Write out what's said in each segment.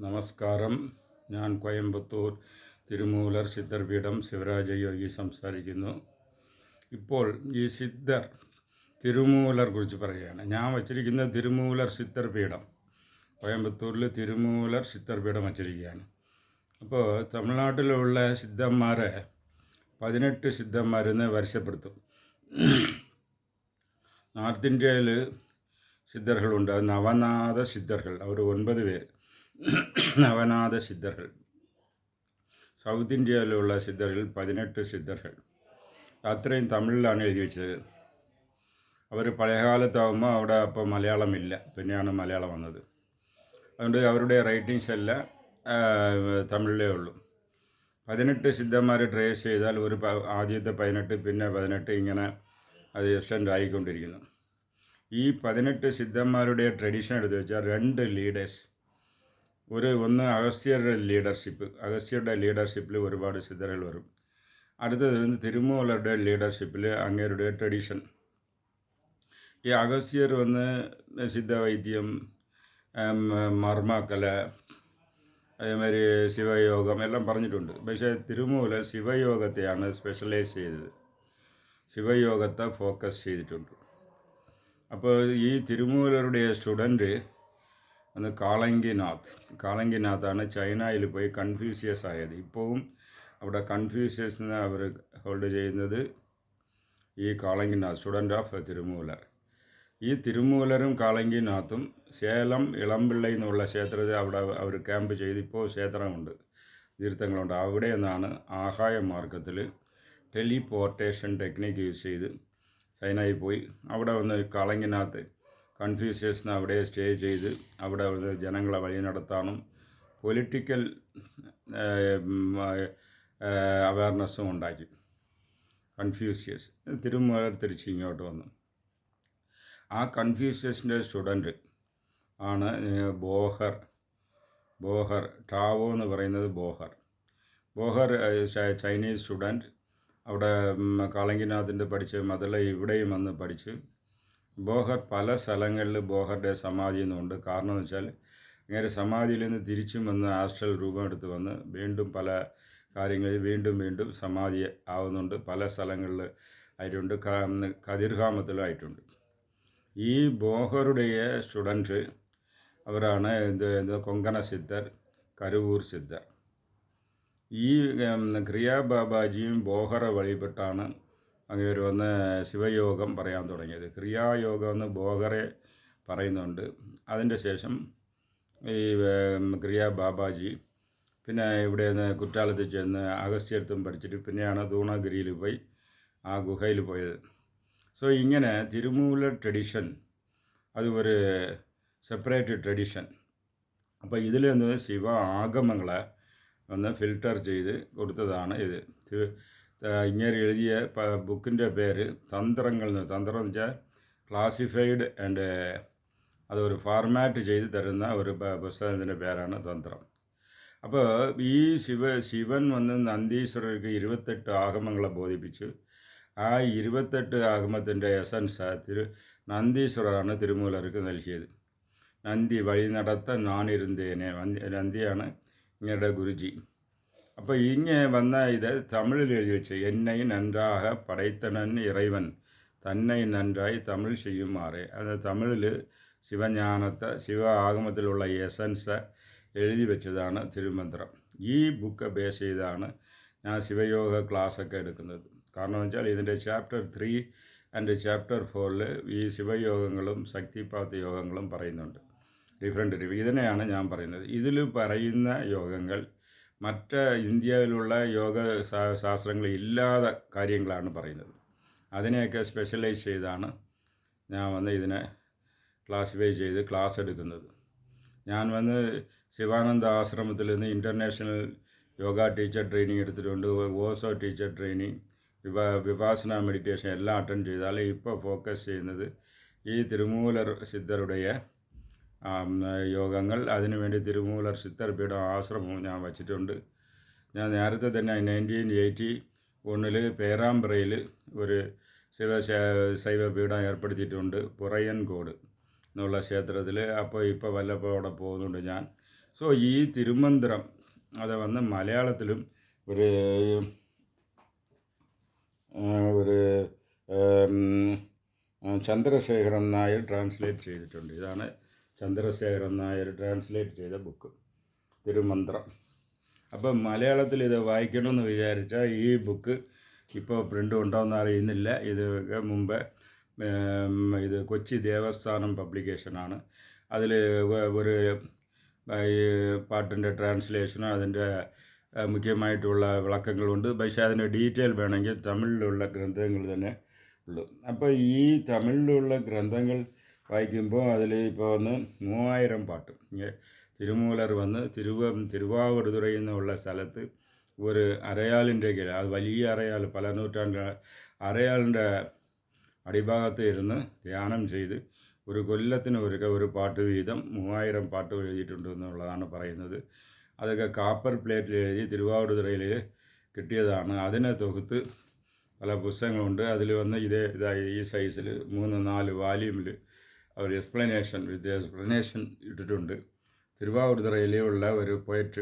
നമസ്കാരം. ഞാൻ കോയമ്പത്തൂർ തിരുമൂലർ സിദ്ധർപീഠം ശിവരാജയോഗി സംസാരിക്കുന്നു. ഇപ്പോൾ ഈ സിദ്ധർ തിരുമൂലർ കുറിച്ച് പറയുകയാണ്. ഞാൻ വച്ചിരിക്കുന്ന തിരുമൂലർ സിദ്ധർപീഠം കോയമ്പത്തൂരിൽ തിരുമൂലർ സിദ്ധർപീഠം വച്ചിരിക്കുകയാണ്. അപ്പോൾ തമിഴ്നാട്ടിലുള്ള സിദ്ധന്മാരെ 18 സിദ്ധന്മാരെന്ന് വരിശപ്പെടുത്തും. നോർത്ത് ഇന്ത്യയിൽ സിദ്ധர்களுണ്ട്. അത് നവനാഥ സിദ്ധர்கள். അവർ 9 പേര് നവനാഥ സിദ്ധர்கள். സൗത്ത് ഇന്ത്യയിലുള്ള സിദ്ധர்கள் 18 സിദ്ധர்கள். അത്രയും തമിഴിലാണ് എഴുതി വെച്ചത്. അവർ പഴയകാലത്താകുമ്പോൾ അവിടെ അപ്പോൾ മലയാളമില്ല, പിന്നെയാണ് മലയാളം വന്നത്. അതുകൊണ്ട് അവരുടെ റൈറ്റിങ്സ് എല്ലാം തമിഴിലേ ഉള്ളൂ. 18 സിദ്ധന്മാർ ട്രേസ് ചെയ്താൽ ആദ്യത്തെ 18 പിന്നെ 18 ഇങ്ങനെ അത് എക്സ്റ്റെൻഡ് ആയിക്കൊണ്ടിരിക്കുന്നു. ഈ 18 സിദ്ധന്മാരുടെ ട്രഡീഷൻ എടുത്ത് വെച്ചാൽ 2 ലീഡേഴ്സ്. ഒന്ന് അഗസ്ത്യരുടെ ലീഡർഷിപ്പിൽ ഒരുപാട് സിദ്ധர்கள் വരും. അടുത്തത് തിരുമൂലരുടെ ലീഡർഷിപ്പിൽ അങ്ങേരുടെ ട്രഡീഷൻ. ഈ അഗസ്ത്യർ സിദ്ധവൈദ്യം, മർമ്മക്കല, അതേമാതിരി ശിവയോഗം എല്ലാം പറഞ്ഞിട്ടുണ്ട്. പക്ഷേ തിരുമൂല ശിവയോഗത്തെയാണ് സ്പെഷ്യലൈസ് ചെയ്തത്, ശിവയോഗത്തെ ഫോക്കസ് ചെയ്തിട്ടുണ്ട്. അപ്പോൾ ഈ തിരുമൂലരുടെ സ്റ്റുഡൻറ്റ് കാളങ്കിനാഥാണ് ചൈനയിൽ പോയി കൺഫ്യൂഷ്യസ് ആയത്. ഇപ്പോഴും അവിടെ കൺഫ്യൂഷ്യസിനെ അവർ ഹോൾഡ് ചെയ്യുന്നത് ഈ കാളങ്കിനാഥ്, സ്റ്റുഡൻ്റ് ഓഫ് തിരുമൂലർ. ഈ തിരുമൂലരും കാളങ്കിനാഥും സേലം ഇളംപിള്ളை എന്നുള്ള ക്ഷേത്രത്തിൽ അവിടെ അവർ ക്യാമ്പ് ചെയ്ത് ഇപ്പോൾ ക്ഷേത്രമുണ്ട്, തീർത്ഥങ്ങളുണ്ട്. അവിടെ നിന്നാണ് ആകായ മാർഗത്തിൽ ടെലിപ്പോർട്ടേഷൻ ടെക്നിക്ക് യൂസ് ചെയ്ത് ചൈനയിൽ പോയി അവിടെ കാളങ്കിനാഥ് കൺഫ്യൂഷ്യസിന് അവിടെ സ്റ്റേ ചെയ്ത് അവിടെ ജനങ്ങളെ വഴി നടത്താനും പൊളിറ്റിക്കൽ അവയർനെസ്സും ഉണ്ടാക്കി. കൺഫ്യൂഷ്യസ് തിരുമൂലർ തിരിച്ച് ഇങ്ങോട്ട് വന്നു. ആ കൺഫ്യൂഷ്യസിൻ്റെ സ്റ്റുഡൻറ്റ് ആണ് ബോഹർ ടാവോ എന്ന് പറയുന്നത്. ബോഹർ ചൈനീസ് സ്റ്റുഡൻറ്റ്. അവിടെ കാളങ്കിനാഥിൻ്റെ പഠിച്ച് ഇവിടെയും വന്ന് പഠിച്ച് ബോഹർ പല സ്ഥലങ്ങളിൽ ബോഹറുടെ സമാധി എന്നുണ്ട്. കാരണം എന്ന് വെച്ചാൽ ഇങ്ങനെ സമാധിയിൽ നിന്ന് തിരിച്ചും വന്ന് ആസ്ട്രൽ രൂപം എടുത്ത് വന്ന് വീണ്ടും പല കാര്യങ്ങളിൽ വീണ്ടും സമാധി ആവുന്നുണ്ട്. പല സ്ഥലങ്ങളിൽ ആയിട്ടുണ്ട്, കതിർഗാമത്തിലും ആയിട്ടുണ്ട്. ഈ ബോഹറുടെ സ്റ്റുഡൻറ്റ് അവരാണ് കൊങ്കണ സിദ്ധർ, കരുവൂർ സിദ്ധർ. ഈ ക്രിയാ ബാബാജിയും ബോഹറെ വഴിപ്പെട്ടാണ് അങ്ങനെ ശിവയോഗം പറയാൻ തുടങ്ങിയത്. ക്രിയായോഗം എന്ന് ബോഹറെ പറയുന്നുണ്ട്. അതിൻ്റെ ശേഷം ഈ ക്രിയാ ബാബാജി പിന്നെ ഇവിടെ കുറ്റാലത്തിൽ ചെന്ന് അഗസ്ത്യർത്തും പഠിച്ചിട്ട് പിന്നെയാണ് ധൂണഗിരിയിൽ പോയി ആ ഗുഹയിൽ പോയത്. സോ ഇങ്ങനെ തിരുമൂലർ ട്രഡീഷൻ അത് ഒരു സെപ്പറേറ്റ് ട്രഡീഷൻ. അപ്പോൾ ഇതിൽ ശിവ ആഗമങ്ങളെ ഫിൽട്ടർ ചെയ്ത് കൊടുത്തതാണ് ഇത്. ഇങ്ങനെ എഴുതിയ ബുക്കിൻ്റെ പേര് തന്ത്രങ്ങൾ. തന്ത്രം എന്ന് വെച്ചാൽ ക്ലാസിഫൈഡ് ആൻഡ് അതൊരു ഫോർമാറ്റ് ചെയ്ത് തരുന്ന ഒരു പുസ്തകത്തിൻ്റെ പേരാണ് തന്ത്രം. അപ്പോൾ ഈ ശിവൻ നന്ദീശ്വരർക്ക് 28 ആഗമങ്ങളെ ബോധിപ്പിച്ചു. ആ 28 ആഗമത്തിൻ്റെ എസൻസ് നന്ദീശ്വരരാണ് തിരുമൂലർക്ക് നൽകിയത്. നന്ദി വഴി നടത്ത നാണിരുന്നേനെ, നന്ദിയാണ് ഇങ്ങയുടെ ഗുരുജി. അപ്പോൾ ഇത് തമിഴിൽ എഴുതി വെച്ച് എന്നെ നன்றாக പടൈത്തനൻ ഇറൈവൻ തന്നെ നன்றாയി തമിഴ് ചെയ്യുമാറേ. അത് തമിഴിൽ ശിവ ആഗമത്തിലുള്ള എസൻസ് എഴുതി വെച്ചതാണ് തിരുമന്ത്രം. ഈ ബുക്ക് ബേസ് ചെയ്താണ് ഞാൻ ശിവയോഗ ക്ലാസ്സൊക്കെ എടുക്കുന്നത്. കാരണം വെച്ചാൽ ഇതിൻ്റെ ചാപ്റ്റർ 3 ആൻഡ് ചാപ്റ്റർ 4 ഈ ശിവയോഗങ്ങളും ശക്തിപാത യോഗങ്ങളും പറയുന്നുണ്ട്. ഡിഫറെൻറ്റ് ഇതിനെയാണ് ഞാൻ പറയുന്നത്. ഇതിൽ പറയുന്ന യോഗങ്ങൾ മറ്റ് ഇന്ത്യയിലുള്ള യോഗ ശാസ്ത്രങ്ങളിൽ ഇല്ലാത്ത കാര്യങ്ങളാണ് പറയുന്നത്. അതിനെയൊക്കെ സ്പെഷ്യലൈസ് ചെയ്താണ് ഞാൻ ഇതിനെ ക്ലാസിഫൈ ചെയ്ത് ക്ലാസ് എടുക്കുന്നത്. ഞാൻ ശിവാനന്ദ ആശ്രമത്തിൽ നിന്ന് ഇൻ്റർനാഷണൽ യോഗ ടീച്ചർ ട്രെയിനിങ് എടുത്തിട്ടുണ്ട്. ഓസോ ടീച്ചർ ട്രെയിനിങ്, വിപാസന മെഡിറ്റേഷൻ എല്ലാം അറ്റൻഡ് ചെയ്താൽ ഇപ്പോൾ ഫോക്കസ് ചെയ്യുന്നത് ഈ തിരുമൂലർ സിദ്ധരുടെ യോഗങ്ങൾ. അതിനുവേണ്ടി തിരുമൂലർ സിദ്ധർപീഠം ആശ്രമവും ഞാൻ വച്ചിട്ടുണ്ട്. ഞാൻ നേരത്തെ തന്നെ 1981 പേരാമ്പ്രയിൽ ഒരു ശൈവപീഠം ഏർപ്പെടുത്തിയിട്ടുണ്ട്, പുറയൻകോട് എന്നുള്ള ക്ഷേത്രത്തിൽ. അപ്പോൾ വല്ലപ്പോൾ അവിടെ പോകുന്നുണ്ട് ഞാൻ. സോ ഈ തിരുമന്ത്രം അത് വന്ന് മലയാളത്തിലും ഒരു ഒരു ചന്ദ്രശേഖരൻ നായർ ട്രാൻസ്ലേറ്റ് ചെയ്തിട്ടുണ്ട്. ഇതാണ് ചന്ദ്രശേഖരൻ നായർ ട്രാൻസ്ലേറ്റ് ചെയ്ത ബുക്ക് തിരുമന്ത്രം. അപ്പം മലയാളത്തിൽ ഇത് വായിക്കണമെന്ന് വിചാരിച്ചാൽ ഈ ബുക്ക് ഇപ്പോൾ പ്രിൻ്റ് ഉണ്ടോയെന്ന് അറിയുന്നില്ല. ഇത് മുമ്പ് ഇത് കൊച്ചി ദേവസ്ഥാനം പബ്ലിക്കേഷനാണ്. അതിൽ ഒരു ഈ പാട്ടിൻ്റെ ട്രാൻസ്ലേഷനും അതിൻ്റെ മുഖ്യമായിട്ടുള്ള വിളക്കങ്ങളുണ്ട്. പക്ഷേ അതിൻ്റെ ഡീറ്റെയിൽ വേണമെങ്കിൽ തമിഴിലുള്ള ഗ്രന്ഥങ്ങൾ തന്നെ ഉള്ളൂ. അപ്പോൾ ഈ തമിഴിലുള്ള ഗ്രന്ഥങ്ങൾ വായിക്കുമ്പോൾ അതിൽ ഇപ്പോൾ വന്ന് 3000 പാട്ട്. തിരുമൂലർ വന്ന് തിരുവാവടുതുറൈ എന്നുള്ള സ്ഥലത്ത് ഒരു അരയാലിൻ്റെ കീഴിൽ, അത് വലിയ അരയാൽ, പല നൂറ്റാണ്ട് അരയാലിൻ്റെ അടിഭാഗത്ത് ഇരുന്ന് ധ്യാനം ചെയ്ത് ഒരു കൊല്ലത്തിന് ഒരു പാട്ട് വീതം 3000 പാട്ട് എഴുതിയിട്ടുണ്ട് എന്നുള്ളതാണ് പറയുന്നത്. അതൊക്കെ കാപ്പർ പ്ലേറ്റിൽ എഴുതി തിരുവാവടുതുറയിൽ കിട്ടിയതാണ്. അതിനെ തൊകുത്ത് പല പുസ്തകങ്ങളുണ്ട്. അതിൽ വന്ന് ഇതായി ഈ സൈസിൽ 3-4 വാല്യൂമിൽ അവർ എക്സ്പ്ലനേഷൻ ഇട്ടിട്ടുണ്ട്. തിരുവാവടുതുറയിലുള്ള ഒരു പോയറ്റ്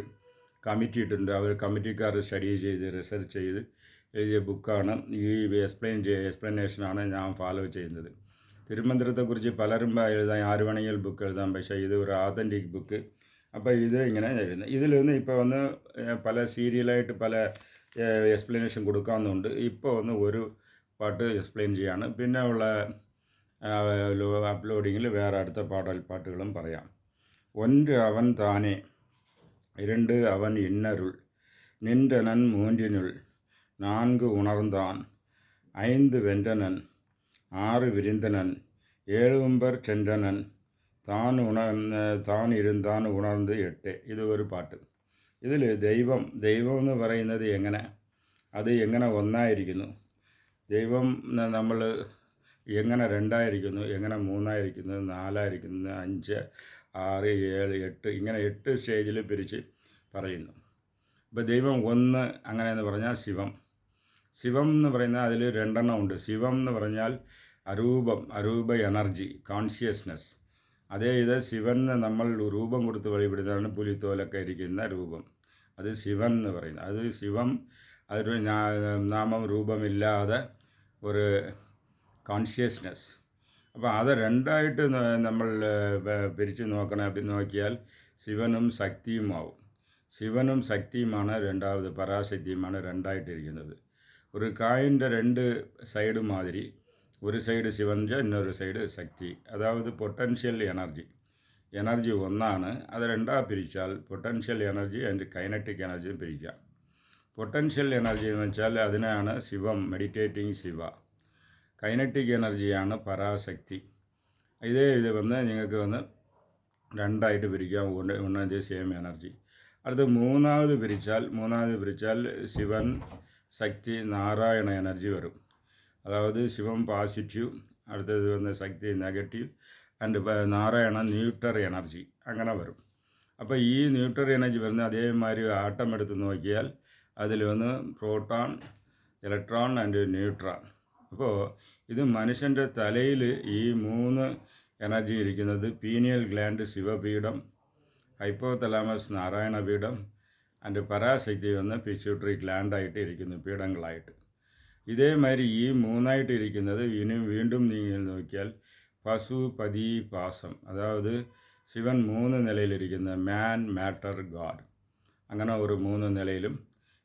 കമ്മിറ്റി ഇട്ടിട്ടുണ്ട്. അവർ കമ്മിറ്റിക്കാർ സ്റ്റഡി ചെയ്ത് റിസർച്ച് ചെയ്ത് എഴുതിയ ബുക്കാണ്. ഈ എക്സ്പ്ലനേഷനാണ് ഞാൻ ഫോളോ ചെയ്യുന്നത്. തിരുമന്ത്രത്തെക്കുറിച്ച് പലരും എഴുതാൻ, ആര് വേണമെങ്കിൽ ബുക്ക് എഴുതാം. പക്ഷേ ഇത് ഒരു ആതൻറ്റിക് ബുക്ക്. അപ്പോൾ ഇത് ഇങ്ങനെ എഴുതുന്നത്. ഇതിൽ നിന്ന് ഇപ്പോൾ വന്ന് പല സീരിയലായിട്ട് പല എക്സ്പ്ലനേഷൻ കൊടുക്കാവുന്നുണ്ട്. ഇപ്പോൾ ഒന്ന് ഒരു പാട്ട് എക്സ്പ്ലെയിൻ ചെയ്യാണ്. പിന്നെ ഉള്ള അപ്ലോഡിങ്ങിൽ വേറെ അടുത്ത പാട്ടുകളും പറയാം. 1 അവൻ താനേ, 2 അവൻ இன்னருள், நின்றனன் மூன்றினுள், 4 உணர்ந்தான், 5 வென்றனன், 6 விரிந்தனன், 7 சென்றனன், താൻ ഇരുന്താൻ ഉണർന്ന് 8. ഇത് ഒരു പാട്ട്. ഇതിൽ ദൈവം എന്ന് പറയുന്നത് അത് എങ്ങനെ ഒന്നായിരിക്കുന്നു, ദൈവം നമ്മൾ എങ്ങനെ 2ആയിരിക്കുന്നു, എങ്ങനെ 3ആയിരിക്കുന്നു, 4ആയിരിക്കുന്നു, 5, 6, 7, 8, ഇങ്ങനെ 8 സ്റ്റേജിൽ പിരിച്ച് പറയുന്നു. ഇപ്പോൾ ദൈവം ഒന്ന് അങ്ങനെയെന്ന് പറഞ്ഞാൽ ശിവം എന്ന് പറയുന്നത് അതിൽ 2 എണ്ണം ഉണ്ട്. ശിവം എന്ന് പറഞ്ഞാൽ അരൂപ എനർജി, കോൺഷ്യസ്നെസ്. അതേ ഇത് ശിവന് നമ്മൾ രൂപം കൊടുത്ത് വഴിപെടുന്നതാണ് പുലിത്തോലൊക്കെ ഇരിക്കുന്ന രൂപം. അത് ശിവൻ എന്ന് പറയുന്നത്. അത് ശിവം അതൊരു നാമം രൂപമില്ലാതെ ഒരു കോൺഷ്യസ്നെസ്. അപ്പോൾ അത് 2ആയിട്ട് നമ്മൾ പിരിച്ച് നോക്കിയാൽ ശിവനും ശക്തിയുമാവും. ശിവനും ശക്തിയുമാണ് രണ്ടാമത്, പരാശക്തിയുമാണ് 2ആയിട്ടിരിക്കുന്നത്. ഒരു കായിൻ്റെ 2 സൈഡ് മാതിരി, ഒരു സൈഡ് ശിവൻ്റെ, ഇന്നൊരു സൈഡ് ശക്തി. അതായത് പൊട്ടൻഷ്യൽ എനർജി ഒന്നാണ്. അത് 2 പിരിച്ചാൽ പൊട്ടൻഷ്യൽ എനർജി ആൻഡ് കൈനറ്റിക് എനർജിയും പിരിക്കാം. പൊട്ടൻഷ്യൽ എനർജി എന്ന് വെച്ചാൽ അതിനാണ് ശിവം, മെഡിറ്റേറ്റിംഗ് ശിവ. കൈനറ്റിക് എനർജിയാണ് പരാശക്തി. ഇത് വന്ന് നിങ്ങൾക്ക് വന്ന് 2ആയിട്ട് പിരിക്കാം. ഉന്നതി സെയിം എനർജി. അടുത്ത് മൂന്നാമത് പിരിച്ചാൽ ശിവൻ, ശക്തി, നാരായണ എനർജി വരും. അതായത് ശിവം പോസിറ്റീവ്, അടുത്തത് വന്ന് Shakti negative, and Narayana neutral energy, അങ്ങനെ വരും. അപ്പോൾ ഈ ന്യൂട്രൽ എനർജി വരുന്ന അതേമാതിരി ആട്ടം എടുത്ത് നോക്കിയാൽ അതിൽ വന്ന് പ്രോട്ടോൺ, ഇലക്ട്രോൺ ആൻഡ് ന്യൂട്രോൺ. അപ്പോൾ ഇത് മനുഷ്യൻ്റെ തലയിൽ ഈ 3 എനർജി ഇരിക്കുന്നത് പീനിയൽ ഗ്ലാൻഡ് ശിവപീഠം, ഹൈപ്പോതലാമസ് നാരായണപീഠം, ആൻഡ് പരാശക്തി വന്ന് പിറ്റ്യൂട്ടറി ഗ്ലാൻഡായിട്ട് ഇരിക്കുന്നു, പീഠങ്ങളായിട്ട്. ഇതേമാതിരി ഈ 3ആയിട്ട് ഇരിക്കുന്നത് വീണ്ടും നീങ്ങി നോക്കിയാൽ പശുപതി പാസം. അതായത് ശിവൻ 3 നിലയിലിരിക്കുന്ന മാൻ, മാറ്റർ, ഗാഡ്, അങ്ങനെ ഒരു 3 നിലയിലും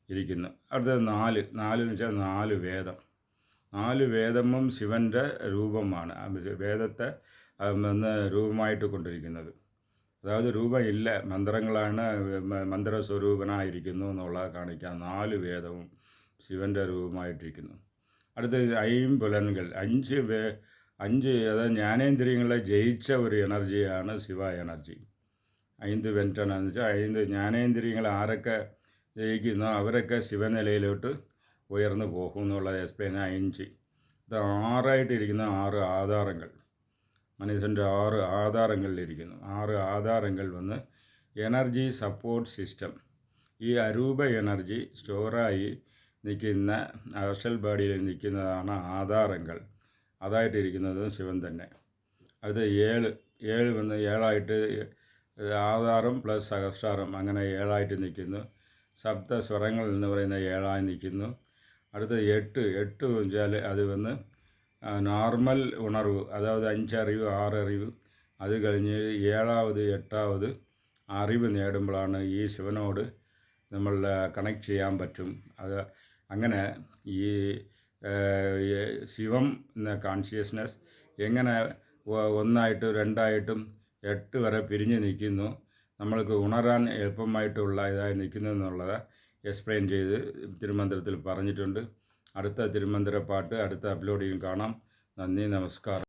ഇരിക്കുന്നു. അടുത്തത് 4 എന്ന് വെച്ചാൽ 4 വേദം. 4 വേദമും ശിവൻ്റെ രൂപമാണ്. വേദത്തെ രൂപമായിട്ട് കൊണ്ടിരിക്കുന്നത്. അതായത് രൂപമില്ല, മന്ത്രങ്ങളാണ്, മന്ത്രസ്വരൂപനായിരിക്കുന്നു എന്നുള്ളത് കാണിക്കാൻ 4 വേദവും ശിവൻ്റെ രൂപമായിട്ടിരിക്കുന്നു. അടുത്തത് 5 പുലൻകൾ, 5 അതായത് ജ്ഞാനേന്ദ്രിയങ്ങളെ ജയിച്ച ഒരു എനർജിയാണ് ശിവ എനർജി. 5 വെൻറ്റനെന്ന് വെച്ചാൽ 5 ജ്ഞാനേന്ദ്രിയങ്ങൾ ആരൊക്കെ ജയിക്കുന്നോ അവരൊക്കെ ശിവനിലയിലോട്ട് ഉയർന്നു പോകും എന്നുള്ളത് എക്സ്പ്ലെയിൻ. 5 ഇത് 6ആയിട്ടിരിക്കുന്ന 6 ആധാരങ്ങൾ, മനുഷ്യൻ്റെ 6 ആധാരങ്ങളിലിരിക്കുന്നു. 6 ആധാരങ്ങൾ വന്ന് എനർജി സപ്പോർട്ട് സിസ്റ്റം. ഈ അരൂപ എനർജി സ്റ്റോറായി നിൽക്കുന്ന ആർഷൽ ബോഡിയിൽ നിൽക്കുന്നതാണ് ആധാരങ്ങൾ. അതായിട്ടിരിക്കുന്നത് ശിവൻ തന്നെ. അത് 7 വന്ന് 7ആയിട്ട് ആധാരം പ്ലസ് സഹസ്രാരം അങ്ങനെ 7ആയിട്ട് നിൽക്കുന്നു. സപ്ത സ്വരങ്ങൾ എന്ന് പറയുന്ന 7ആയി നിൽക്കുന്നു. അടുത്ത 8 വെച്ചാൽ അത് വന്ന് നോർമൽ ഉണർവ്, അതായത് 5 അറിവ് 6 അറിവ്. അത് കഴിഞ്ഞ് 7ാമത് 8ാമത് അറിവ് നേടുമ്പോഴാണ് ഈ ശിവനോട് നമ്മൾ കണക്ട് ചെയ്യാൻ പറ്റും. അത് അങ്ങനെ ഈ ശിവം എന്ന കോൺഷ്യസ്നെസ് എങ്ങനെ 1ആയിട്ടും 2ആയിട്ടും 8 വരെ പിരിഞ്ഞ് നിൽക്കുന്നു, നമ്മൾക്ക് ഉണരാൻ എളുപ്പമായിട്ടുള്ള ഇതായി നിൽക്കുന്നു എന്നുള്ളത് എക്സ്പ്ലെയിൻ ചെയ്ത് തിരുമന്ത്രത്തിൽ പറഞ്ഞിട്ടുണ്ട്. അടുത്ത തിരുമന്ത്ര പാട്ട് അടുത്ത അപ്ലോഡിൽ കാണാം. നന്ദി, നമസ്കാരം.